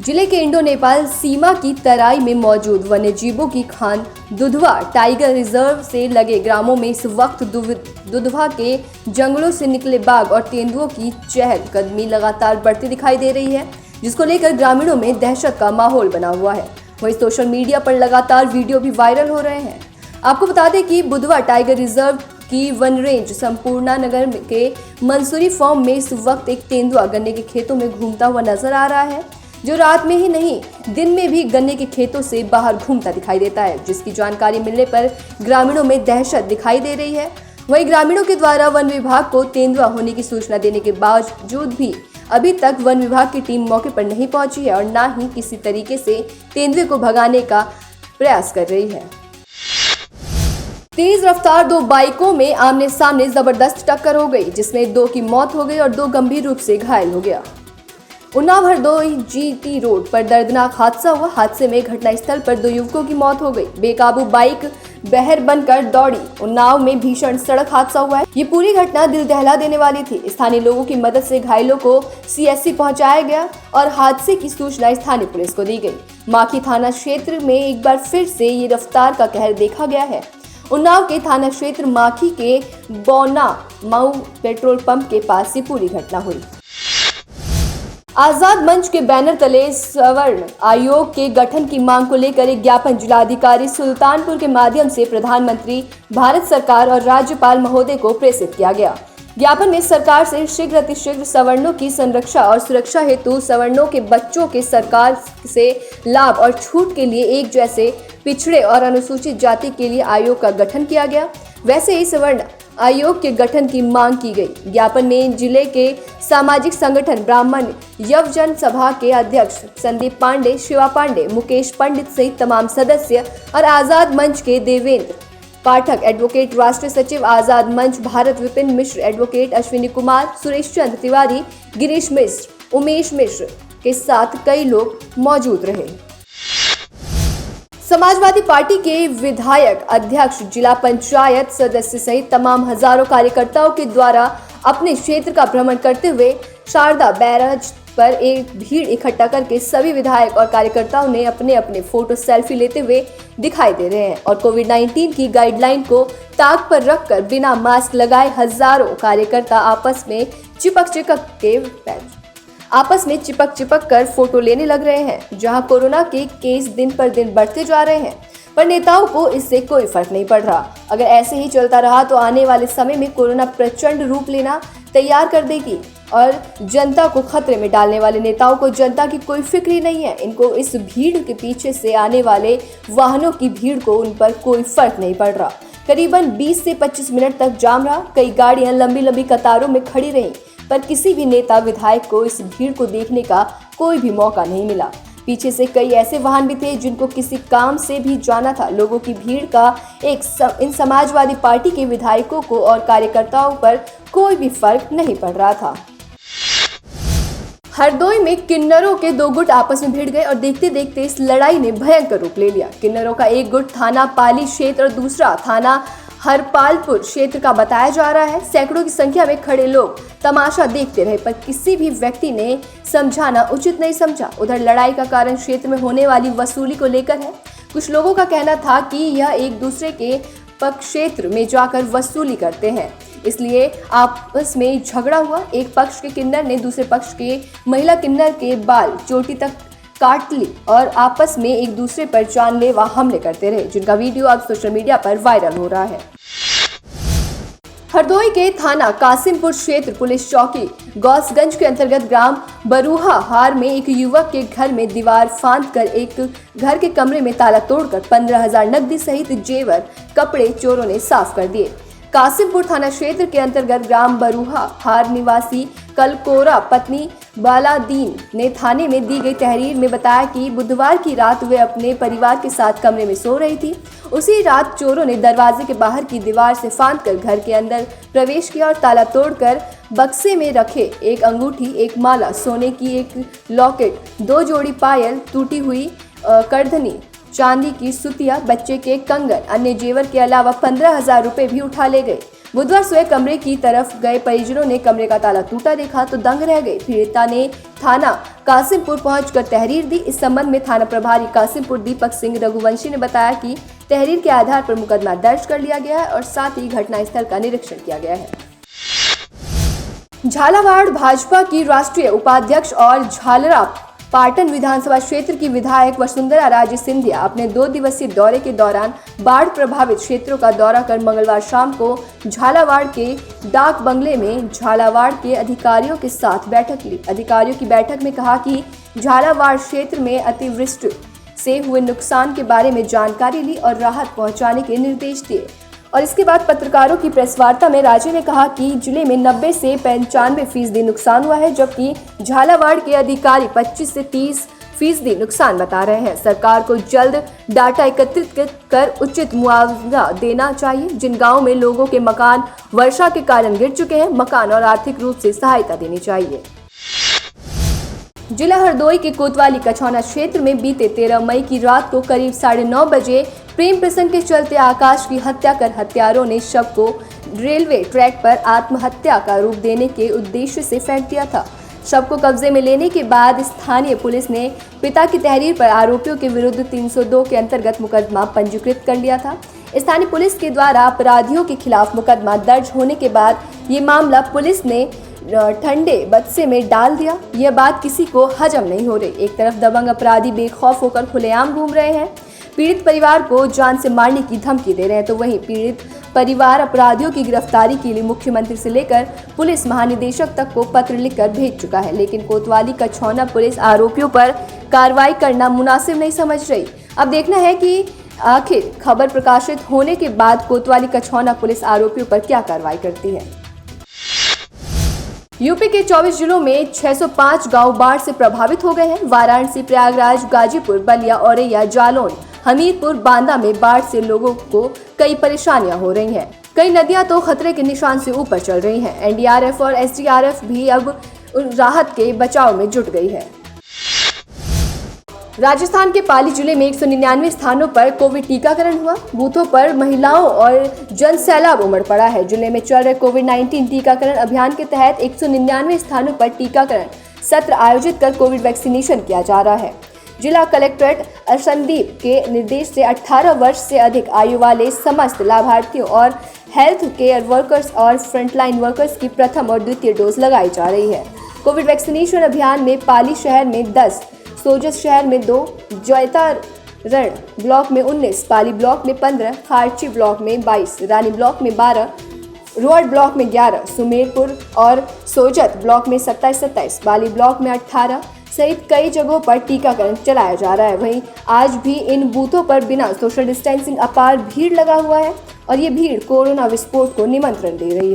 जिले के इंडो नेपाल सीमा की तराई में मौजूद वन्यजीवों की खान दुधवा टाइगर रिजर्व से लगे ग्रामों में इस वक्त दुधवा के जंगलों से निकले बाघ और तेंदुओं की चहलकदमी लगातार बढ़ती दिखाई दे रही है, जिसको लेकर ग्रामीणों में दहशत का माहौल बना हुआ है। वहीं सोशल मीडिया पर लगातार वीडियो भी वायरल हो रहे हैं। आपको बता दें कि बुधवा टाइगर रिजर्व की वन रेंज संपूर्णा नगर के मंसूरी फार्म में इस वक्त एक तेंदुआ गन्ने के खेतों में घूमता हुआ नजर आ रहा है, जो रात में ही नहीं दिन में भी गन्ने के खेतों से बाहर घूमता दिखाई देता है, जिसकी जानकारी मिलने पर ग्रामीणों में दहशत दिखाई दे रही है। वहीं ग्रामीणों के द्वारा वन विभाग को तेंदुआ होने की सूचना देने के बावजूद भी अभी तक वन विभाग की टीम मौके पर नहीं पहुंची है और न ही किसी तरीके से तेंदुए को भगाने का प्रयास कर रही है। तेज रफ्तार दो बाइकों में आमने सामने जबरदस्त टक्कर हो गई, जिसमें 2 की मौत हो गई और 2 गंभीर रूप से घायल हो गया। उन्नाव हरदोई जीटी रोड पर दर्दनाक हादसा हुआ। हादसे में घटनास्थल पर 2 युवकों की मौत हो गई। बेकाबू बाइक बहर बनकर दौड़ी उन्नाव में भीषण सड़क हादसा हुआ है। ये पूरी घटना दिल दहला देने वाली थी। स्थानीय लोगों की मदद से घायलों को सीएससी पहुंचाया गया और हादसे की सूचना स्थानीय पुलिस को दी गई। माखी थाना क्षेत्र में एक बार फिर से ये रफ्तार का कहर देखा गया है। उन्नाव के थाना क्षेत्र माखी के बौना मऊ पेट्रोल पंप के पास ये पूरी घटना हुई। आजाद मंच के बैनर तले सवर्ण आयोग के गठन की मांग को लेकर एक ज्ञापन जिलाधिकारी सुल्तानपुर के माध्यम से प्रधानमंत्री, भारत सरकार और राज्यपाल महोदय को प्रेषित किया गया। ज्ञापन में सरकार से शीघ्र अतिशीघ्र सवर्णों की संरक्षा और सुरक्षा हेतु सवर्णों के बच्चों के सरकार से लाभ और छूट के लिए एक जैसे पिछड़े और अनुसूचित जाति के लिए आयोग का गठन किया गया, वैसे ही सवर्ण आयोग के गठन की मांग की गई। ज्ञापन में जिले के सामाजिक संगठन ब्राह्मण युवजन सभा के अध्यक्ष संदीप पांडे, शिवा पांडे, मुकेश पंडित सहित तमाम सदस्य और आजाद मंच के देवेंद्र पाठक एडवोकेट, राष्ट्रीय सचिव आजाद मंच भारत विपिन मिश्र एडवोकेट, अश्विनी कुमार, सुरेश चंद्र तिवारी, गिरीश मिश्र, उमेश मिश्र के साथ कई लोग मौजूद रहे। समाजवादी पार्टी के विधायक, अध्यक्ष, जिला पंचायत सदस्य सहित तमाम हजारों कार्यकर्ताओं के द्वारा अपने क्षेत्र का भ्रमण करते हुए शारदा बैराज पर एक भीड़ इकट्ठा करके सभी विधायक और कार्यकर्ताओं ने अपने अपने फोटो सेल्फी लेते हुए दिखाई दे रहे हैं और कोविड-19 की गाइडलाइन को ताक पर रखकर बिना मास्क लगाए हजारों कार्यकर्ता आपस में चिपक कर फोटो लेने लग रहे हैं। जहां कोरोना के केस दिन पर दिन बढ़ते जा रहे हैं, पर नेताओं को इससे कोई फर्क नहीं पड़ रहा। अगर ऐसे ही चलता रहा तो आने वाले समय में कोरोना प्रचंड रूप लेना तैयार कर देगी और जनता को खतरे में डालने वाले नेताओं को जनता की कोई फिक्र ही नहीं है। इनको इस भीड़ के पीछे से आने वाले वाहनों की भीड़ को उन पर कोई फर्क नहीं पड़ रहा। करीबन 20 से 25 मिनट तक जाम रहा। कई गाड़ियां लंबी लंबी कतारों में खड़ी रहीं, पर किसी भी नेता विधायक को इस भीड़ को देखने का कोई भी मौका नहीं मिला। पीछे से कई ऐसे वाहन भी थे जिनको किसी काम से भी जाना था। लोगों की भीड़ का इन समाजवादी पार्टी के विधायकों को और कार्यकर्ताओं पर कोई भी फर्क नहीं पड़ रहा था। हरदोई में किन्नरों के 2 गुट आपस में भिड़ गए और देखते देखते इस लड़ाई ने भयंकर रूप ले लिया। किन्नरों का एक गुट थाना पाली क्षेत्र और दूसरा थाना हरपालपुर क्षेत्र का बताया जा रहा है। सैकड़ों की संख्या में खड़े लोग तमाशा देखते रहे, पर किसी भी व्यक्ति ने समझाना उचित नहीं समझा। उधर लड़ाई का कारण क्षेत्र में होने वाली वसूली को लेकर है। कुछ लोगों का कहना था कि यह एक दूसरे के पक्ष क्षेत्र में जाकर वसूली करते हैं, इसलिए आपस में झगड़ा हुआ। एक पक्ष के किन्नर ने दूसरे पक्ष के महिला किन्नर के बाल चोटी तक काट ली और आपस में एक दूसरे पर जानलेवा हमले करते रहे, जिनका वीडियो अब सोशल मीडिया पर वायरल हो रहा है। हरदोई के थाना कासिमपुर क्षेत्र पुलिस चौकी गौसगंज के अंतर्गत ग्राम बरूहा हार में एक युवक के घर में दीवार फांदकर एक घर के कमरे में ताला तोड़कर 15,000 नकदी सहित जेवर, कपड़े चोरों ने साफ कर दिए। कासिमपुर थाना क्षेत्र के अंतर्गत ग्राम बरूहा हार निवासी कलकोरा पत्नी बालादीन ने थाने में दी गई तहरीर में बताया कि बुधवार की रात वे अपने परिवार के साथ कमरे में सो रही थी। उसी रात चोरों ने दरवाजे के बाहर की दीवार से फांदकर घर के अंदर प्रवेश किया और ताला तोड़कर बक्से में रखे एक अंगूठी, एक माला, सोने की एक लॉकेट, 2 जोड़ी पायल, टूटी हुई करधनी, चांदी की सुतिया, बच्चे के कंगन, अन्य जेवर के अलावा 15,000 रुपए भी उठा ले गए। बुधवार सुबह कमरे की तरफ गए परिजनों ने कमरे का ताला टूटा देखा तो दंग रह गए। पीड़िता ने थाना कासिमपुर पहुंचकर तहरीर दी। इस संबंध में थाना प्रभारी कासिमपुर दीपक सिंह रघुवंशी ने बताया कि तहरीर के आधार पर मुकदमा दर्ज कर लिया गया है और साथ ही घटनास्थल का निरीक्षण किया गया है। झालावाड़ भाजपा की राष्ट्रीय उपाध्यक्ष और झालरा पाटन विधानसभा क्षेत्र की विधायक वसुंधरा राजे सिंधिया अपने 2 दिवसीय दौरे के दौरान बाढ़ प्रभावित क्षेत्रों का दौरा कर मंगलवार शाम को झालावाड़ के डाक बंगले में झालावाड़ के अधिकारियों के साथ बैठक ली। अधिकारियों की बैठक में कहा कि झालावाड़ क्षेत्र में अतिवृष्टि से हुए नुकसान के बारे में जानकारी ली और राहत पहुंचाने के निर्देश दिए। और इसके बाद पत्रकारों की प्रेस वार्ता में राजे ने कहा कि जिले में 90 से 95% नुकसान हुआ है, जबकि झालावाड़ के अधिकारी 25 से 30% नुकसान बता रहे हैं। सरकार को जल्द डाटा एकत्रित कर उचित मुआवजा देना चाहिए। जिन गाँव में लोगों के मकान वर्षा के कारण गिर चुके हैं, मकान और आर्थिक रूप से सहायता देनी चाहिए। जिला हरदोई के कोतवाली कछौना क्षेत्र में बीते 13 मई की रात को करीब 9:30 बजे प्रेम प्रसंग के चलते आकाश की हत्या कर हत्यारों ने शव को रेलवे ट्रैक पर आत्महत्या का रूप देने के उद्देश्य से फेंक दिया था। शव को कब्जे में लेने के बाद स्थानीय पुलिस ने पिता की तहरीर पर आरोपियों के विरुद्ध 302 के अंतर्गत मुकदमा पंजीकृत कर लिया था। स्थानीय पुलिस के द्वारा अपराधियों के खिलाफ मुकदमा दर्ज होने के बाद ये मामला पुलिस ने ठंडे बक्से में डाल दिया। यह बात किसी को हजम नहीं हो रही। एक तरफ दबंग अपराधी बेखौफ होकर खुलेआम घूम रहे हैं, पीड़ित परिवार को जान से मारने की धमकी दे रहे हैं, तो वहीं पीड़ित परिवार अपराधियों की गिरफ्तारी के लिए मुख्यमंत्री से लेकर पुलिस महानिदेशक तक को पत्र लिखकर भेज चुका है। लेकिन कोतवाली कछौना पुलिस आरोपियों पर कार्रवाई करना मुनासिब नहीं समझ रही। अब देखना है कि आखिर खबर प्रकाशित होने के बाद कोतवाली कछौना पुलिस आरोपियों पर क्या कार्रवाई करती है। यूपी के 24 जिलों में 605 गांव बाढ़ से प्रभावित हो गए हैं। वाराणसी, प्रयागराज, गाजीपुर, बलिया, औरैया, जालौन, हमीरपुर, बांदा में बाढ़ से लोगों को कई परेशानियां हो रही हैं। कई नदियां तो खतरे के निशान से ऊपर चल रही हैं। एनडीआरएफ और एसडीआरएफ भी अब राहत के बचाव में जुट गई है। राजस्थान के पाली जिले में 199 स्थानों पर कोविड टीकाकरण हुआ। बूथों पर महिलाओं और जन सैलाब उमड़ पड़ा है। जिले में चल रहे कोविड-19 टीकाकरण अभियान के तहत 199 स्थानों पर टीकाकरण सत्र आयोजित कर कोविड वैक्सीनेशन किया जा रहा है। जिला कलेक्ट्रेट संदीप के निर्देश से 18 वर्ष से अधिक आयु वाले समस्त लाभार्थियों और हेल्थ केयर वर्कर्स और फ्रंटलाइन वर्कर्स की प्रथम और द्वितीय डोज लगाई जा रही है। कोविड वैक्सीनेशन अभियान में पाली शहर में 10, सोजत शहर में 2, जैतारण ब्लॉक में 19, पाली ब्लॉक में 15, खारची ब्लॉक में 22, रानी ब्लॉक में 12, रोड ब्लॉक में 11, सुमेरपुर और सोजत ब्लॉक में 27, बाली ब्लॉक में 18 सहित कई जगहों पर टीकाकरण चलाया जा रहा है। वहीं आज भी इन बूथों पर बिना सोशल डिस्टेंसिंग अपार भीड़ लगा हुआ है और ये भीड़ कोरोना विस्फोट को निमंत्रण दे रही है।